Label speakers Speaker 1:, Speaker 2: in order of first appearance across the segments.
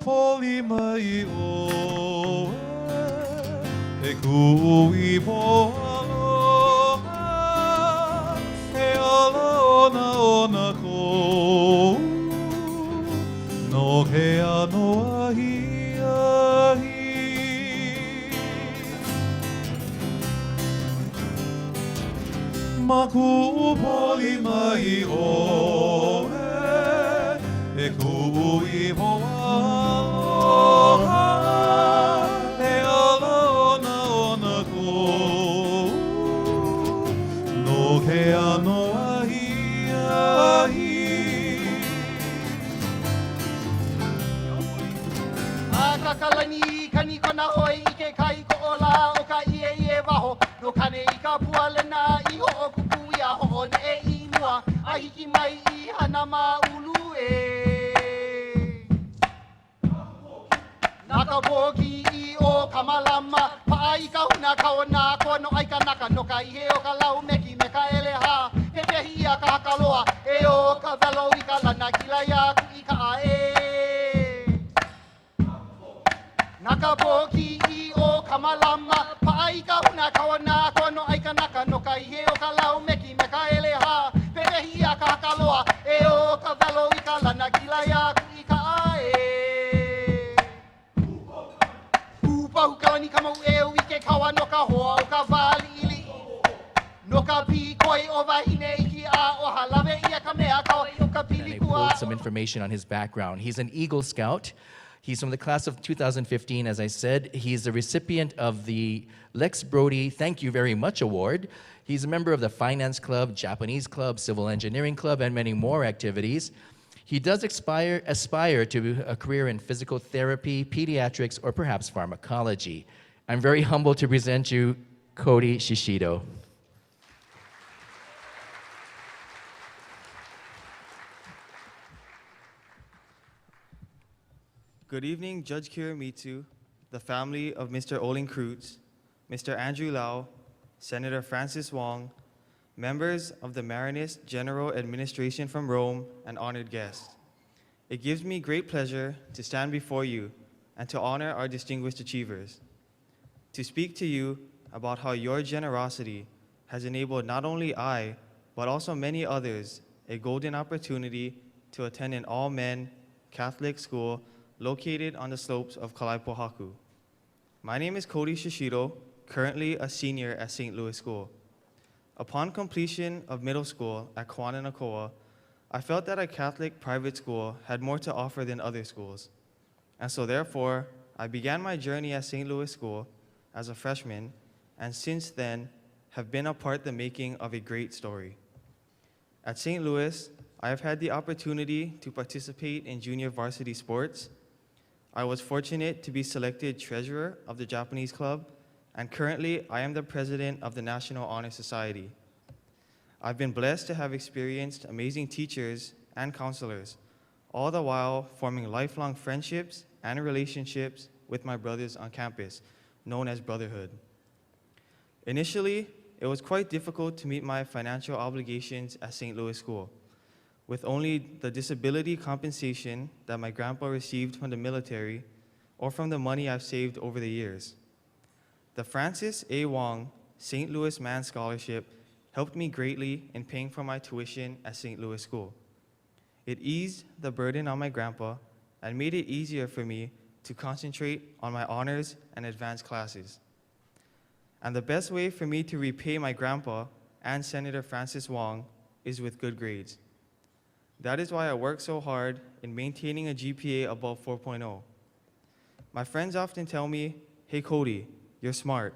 Speaker 1: poli mai o e kui po aloha e ala ona ko no ke ano ahi maku poli mai o e kui po aloha e ala ona ko no ke ano ahi
Speaker 2: Kakalani kani kona oi ike kai ko ola o ka ie waho no kane I ka pualena I ho o kupu ia ho ne e inua a hiki mai I hana ma ulu e Naka boki I o kamalama pa I ka huna ka ona ko no ai ka naka no ka I he o ka lau meki me ka ele ha he pehi ia ka hakaloa e o ka velo I ka lana kila ia ku I ka ae Naka poki I o kamalama Paai ka huna kawana kono ai ka naka no ka ihe o ka lau meki me ka ele ha Perehi a ka hakaloa e o ka velo I ka lana kila ia ku I ka ae Pupahu kalani ka mau e o I ke kawa no ka hoa o ka vali ili No ka pi koi o wahine iki a o halave ia ka mea kawa o ka
Speaker 3: And I
Speaker 2: pili kua
Speaker 3: pulled some information on his background. He's an Eagle Scout. He's from the class of 2015, as I said. He's the recipient of the Lex Brody Thank You Very Much Award. He's a member of the Finance Club, Japanese Club, Civil Engineering Club, and many more activities. He does aspire to a career in physical therapy, pediatrics, or perhaps pharmacology. I'm very humbled to present you Cody Shishido.
Speaker 4: Good evening, Judge Kiramitsu, the family of Mr. Olin Kreutz, Mr. Andrew Lau, Senator Francis Wong, members of the Marinist General Administration from Rome, and honored guests. It gives me great pleasure to stand before you and to honor our distinguished achievers, to speak to you about how your generosity has enabled not only I, but also many others, a golden opportunity to attend an all-men Catholic school located on the slopes of Kalaipohaku. My name is Cody Shishido, currently a senior at St. Louis School. Upon completion of middle school at Kawananakoa, I felt that a Catholic private school had more to offer than other schools. And so therefore, I began my journey at St. Louis School as a freshman, and since then have been a part the making of a great story. At St. Louis, I have had the opportunity to participate in junior varsity sports. I was fortunate to be selected treasurer of the Japanese Club, and currently I am the president of the National Honor Society. I've been blessed to have experienced amazing teachers and counselors, all the while forming lifelong friendships and relationships with my brothers on campus, known as brotherhood. Initially, it was quite difficult to meet my financial obligations at St. Louis School, with only the disability compensation that my grandpa received from the military or from the money I've saved over the years. The Francis A. Wong St. Louis Man Scholarship helped me greatly in paying for my tuition at St. Louis School. It eased the burden on my grandpa and made it easier for me to concentrate on my honors and advanced classes. And the best way for me to repay my grandpa and Senator Francis Wong is with good grades. That is why I work so hard in maintaining a GPA above 4.0. My friends often tell me, "Hey Cody, you're smart,"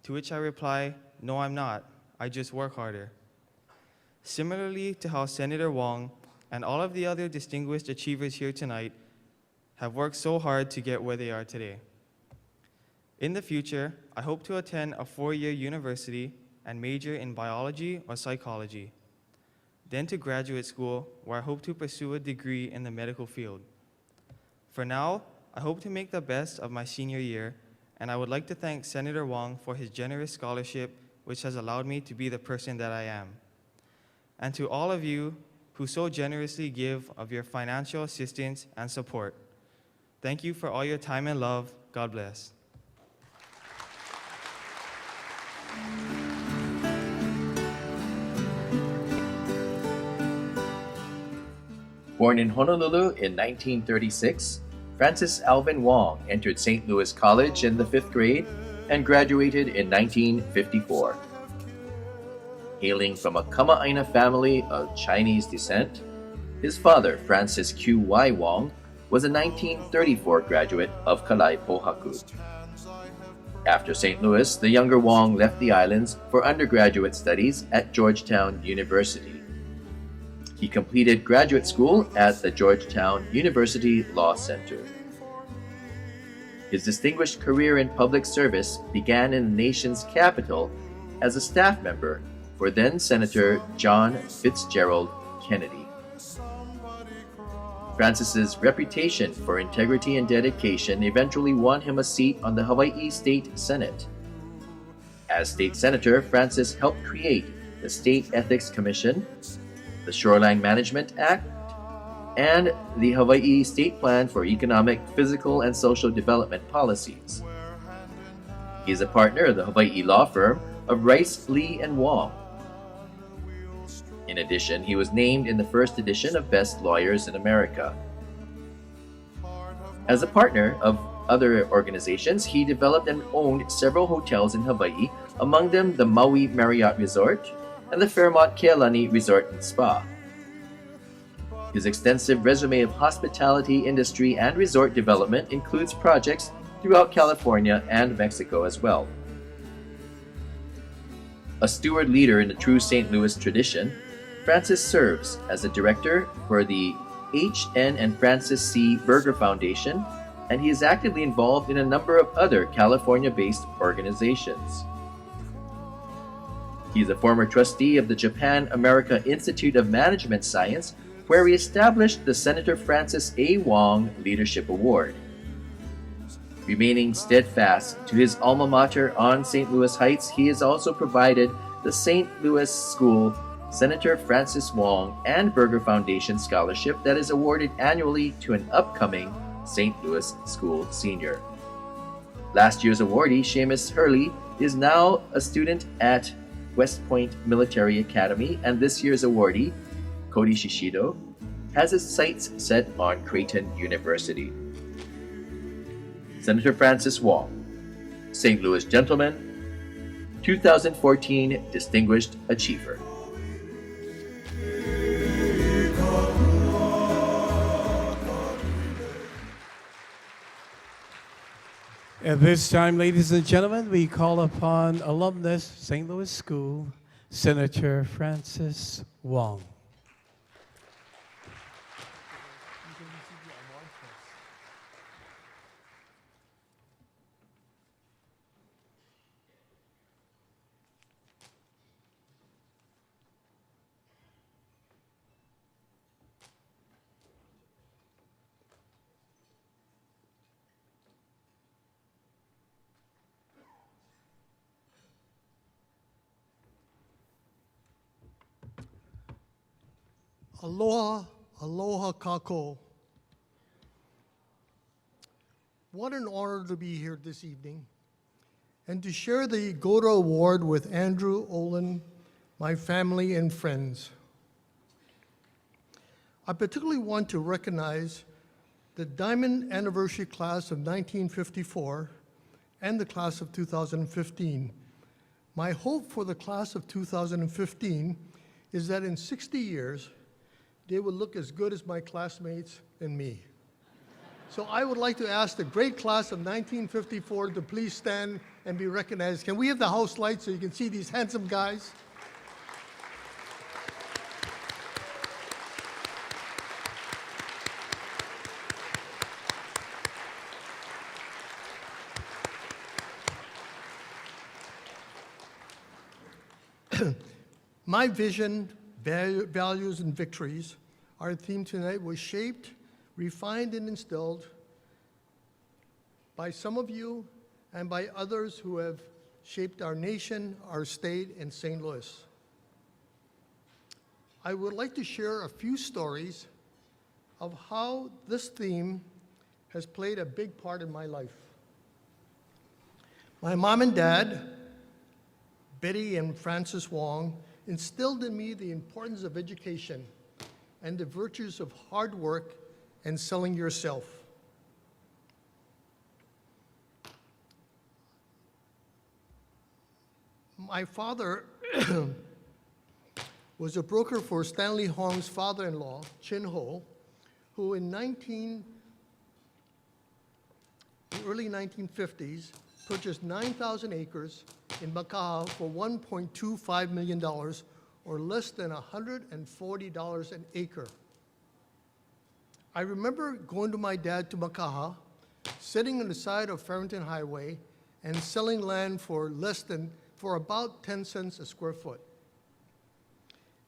Speaker 4: to which I reply, "No, I'm not. I just work harder." Similarly to how Senator Wong and all of the other distinguished achievers here tonight have worked so hard to get where they are today. In the future, I hope to attend a 4-year university and major in biology or psychology, then to graduate school, where I hope to pursue a degree in the medical field. For now, I hope to make the best of my senior year, and I would like to thank Senator Wong for his generous scholarship, which has allowed me to be the person that I am. And to all of you who so generously give of your financial assistance and support, Thank you for all your time and love. God bless.
Speaker 3: Born in Honolulu in 1936, Francis Alvin Wong entered St. Louis College in the 5th grade and graduated in 1954. Hailing from a Kama'aina family of Chinese descent, his father, Francis Q.Y. Wong, was a 1934 graduate of Kalai Pohaku. After St. Louis, the younger Wong left the islands for undergraduate studies at Georgetown University. He completed graduate school at the Georgetown University Law Center. His distinguished career in public service began in the nation's capital as a staff member for then Senator John Fitzgerald Kennedy. Francis's reputation for integrity and dedication eventually won him a seat on the Hawaii State Senate. As state senator, Francis helped create the State Ethics Commission, the Shoreline Management Act, and the Hawaii State Plan for Economic, Physical, and Social Development Policies. He is a partner of the Hawaii law firm of Rice, Lee, and Wong. In addition, he was named in the first edition of Best Lawyers in America. As a partner of other organizations, he developed and owned several hotels in Hawaii, among them the Maui Marriott Resort and the Fairmont Kealani Resort and Spa. His extensive resume of hospitality industry and resort development includes projects throughout California and Mexico as well. A steward leader in the true St. Louis tradition, Francis serves as a director for the H.N. and Francis C. Berger Foundation, and he is actively involved in a number of other California-based organizations. He is a former trustee of the Japan America Institute of Management Science, where he established the Senator Francis A. Wong Leadership Award. Remaining steadfast to his alma mater on St. Louis Heights, he has also provided the St. Louis School Senator Francis Wong and Berger Foundation Scholarship that is awarded annually to an upcoming St. Louis School senior. Last year's awardee, Seamus Hurley, is now a student at West Point Military Academy, and this year's awardee, Cody Shishido, has his sights set on Creighton University. Senator Francis Wong, St. Louis Gentleman, 2014 Distinguished Achiever.
Speaker 5: At this time, ladies and gentlemen, we call upon alumnus, St. Louis School, Senator Francis Wong.
Speaker 6: Aloha, aloha kako. What an honor to be here this evening and to share the GODA Award with Andrew Olin, my family and friends. I particularly want to recognize the Diamond Anniversary Class of 1954 and the Class of 2015. My hope for the Class of 2015 is that in 60 years, they will look as good as my classmates and me. So I would like to ask the great class of 1954 to please stand and be recognized. Can we have the house lights so you can see these handsome guys? My vision, values, and victories, our theme tonight, was shaped, refined, and instilled by some of you and by others who have shaped our nation, our state, and St. Louis. I would like to share a few stories of how this theme has played a big part in my life. My mom and dad, Betty and Francis Wong, instilled in me the importance of education and the virtues of hard work and selling yourself. My father was a broker for Stanley Hong's father-in-law, Chin Ho, who in the early 1950s purchased 9,000 acres in Macau for $1.25 million, or less than $140 an acre. I remember going to my dad to Macau, sitting on the side of Farrington Highway and selling land for about 10 cents a square foot.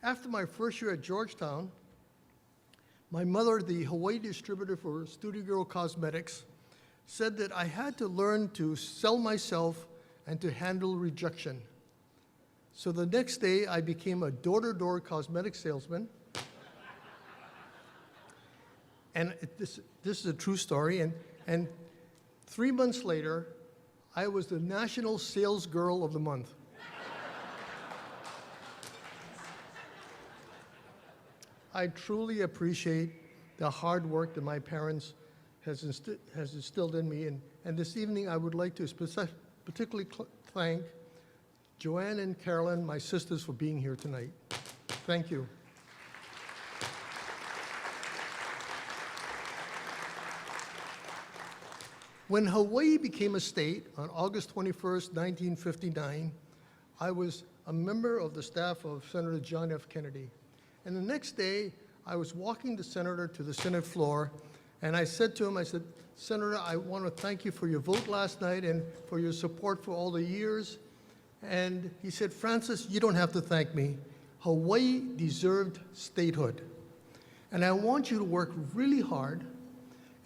Speaker 6: After my first year at Georgetown, my mother, the Hawaii distributor for Studio Girl Cosmetics, said that I had to learn to sell myself and to handle rejection. So the next day, I became a door-to-door cosmetic salesman. And this is a true story. And 3 months later, I was the National Sales Girl of the Month. I truly appreciate the hard work that my parents has instilled in me. And this evening, I would like to particularly thank Joanne and Carolyn, my sisters, for being here tonight. Thank you. When Hawaii became a state on August 21st, 1959, I was a member of the staff of Senator John F. Kennedy. And the next day, I was walking the senator to the Senate floor, and I said to him, I said, Senator, I want to thank you for your vote last night and for your support for all the years. And he said, Francis, you don't have to thank me. Hawaii deserved statehood. And I want you to work really hard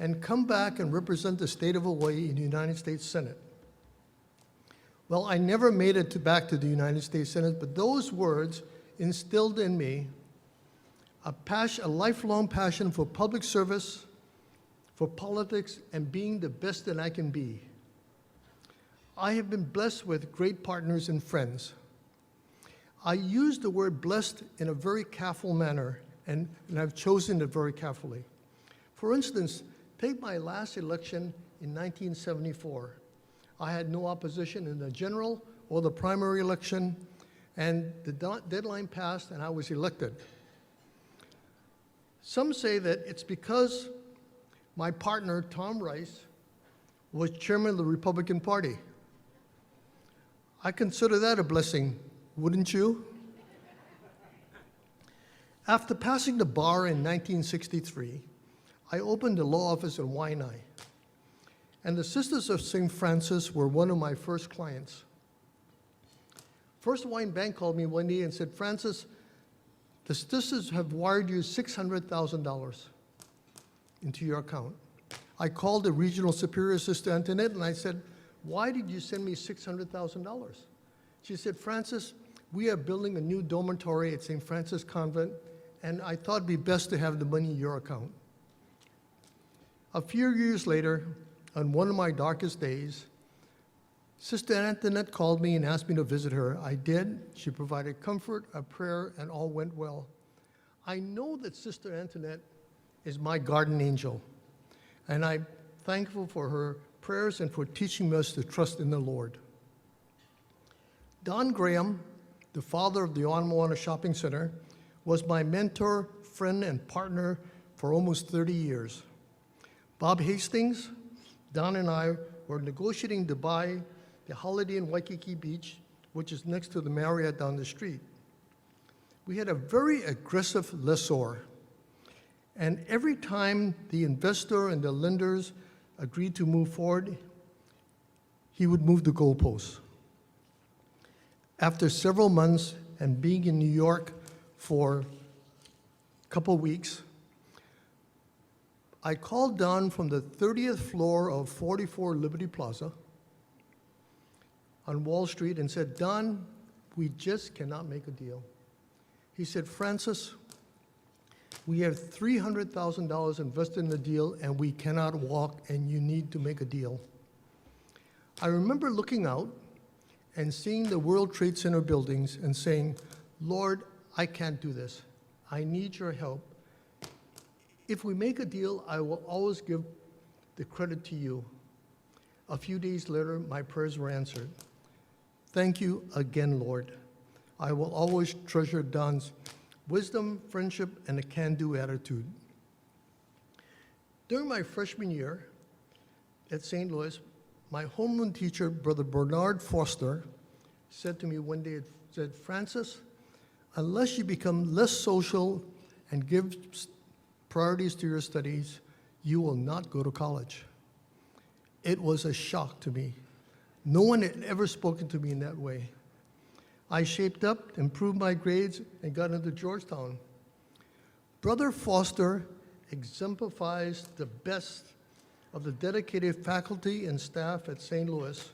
Speaker 6: and come back and represent the state of Hawaii in the United States Senate. Well, I never made it back to the United States Senate, but those words instilled in me a lifelong passion for public service, for politics, and being the best that I can be. I have been blessed with great partners and friends. I use the word blessed in a very careful manner, and I've chosen it very carefully. For instance, take my last election in 1974. I had no opposition in the general or the primary election, and the deadline passed and I was elected. Some say that it's because my partner, Tom Rice, was chairman of the Republican Party. I consider that a blessing, wouldn't you? After passing the bar in 1963, I opened a law office in Waianae. And the Sisters of St. Francis were one of my first clients. First Hawaiian Bank called me one day and said, Francis, the sisters have wired you $600,000 into your account. I called the regional superior, Sister Antoinette, and I said, why did you send me $600,000? She said, Francis, we are building a new dormitory at St. Francis Convent, and I thought it'd be best to have the money in your account. A few years later, on one of my darkest days, Sister Antoinette called me and asked me to visit her. I did. She provided comfort, a prayer, and all went well. I know that Sister Antoinette is my guardian angel, and I'm thankful for her prayers and for teaching us to trust in the Lord. Don Graham, the father of the Ala Moana Shopping Center, was my mentor, friend, and partner for almost 30 years. Bob Hastings, Don and I were negotiating to buy the Holiday Inn Waikiki Beach, which is next to the Marriott down the street. We had a very aggressive lessor, and every time the investor and the lenders agreed to move forward, he would move the goalposts. After several months and being in New York for a couple weeks, I called Don from the 30th floor of 44 Liberty Plaza on Wall Street and said, Don, we just cannot make a deal. He said, Francis, We have $300,000 invested in the deal, and we cannot walk, and you need to make a deal. I remember looking out and seeing the World Trade Center buildings and saying, Lord, I can't do this. I need your help. If we make a deal, I will always give the credit to you. A few days later, my prayers were answered. Thank you again, Lord. I will always treasure Don's wisdom, friendship, and a can-do attitude. During my freshman year at St. Louis, my homeroom teacher, Brother Bernard Foster, said to me one day, said, Francis, unless you become less social and give priorities to your studies, you will not go to college. It was a shock to me. No one had ever spoken to me in that way. I shaped up, improved my grades, and got into Georgetown. Brother Foster exemplifies the best of the dedicated faculty and staff at St. Louis,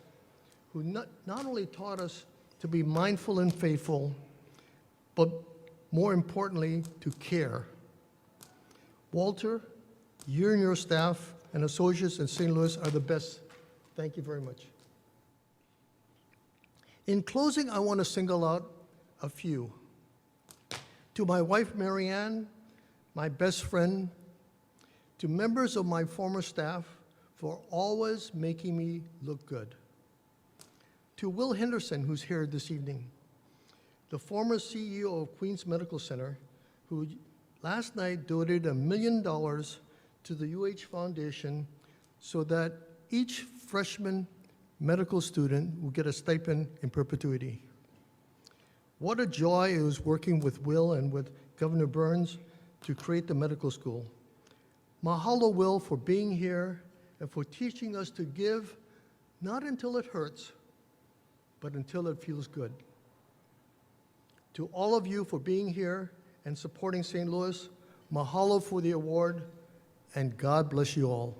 Speaker 6: who not only taught us to be mindful and faithful, but more importantly, to care. Walter, you and your staff and associates in St. Louis are the best. Thank you very much. In closing, I want to single out a few. To my wife, Marianne, my best friend, to members of my former staff for always making me look good. To Will Henderson, who's here this evening, the former CEO of Queens Medical Center, who last night donated $1 million to the UH Foundation so that each freshman medical student will get a stipend in perpetuity. What a joy it was working with Will and with Governor Burns to create the medical school. Mahalo, Will, for being here and for teaching us to give not until it hurts, but until it feels good. To all of you for being here and supporting St. Louis, mahalo for the award, and God bless you all.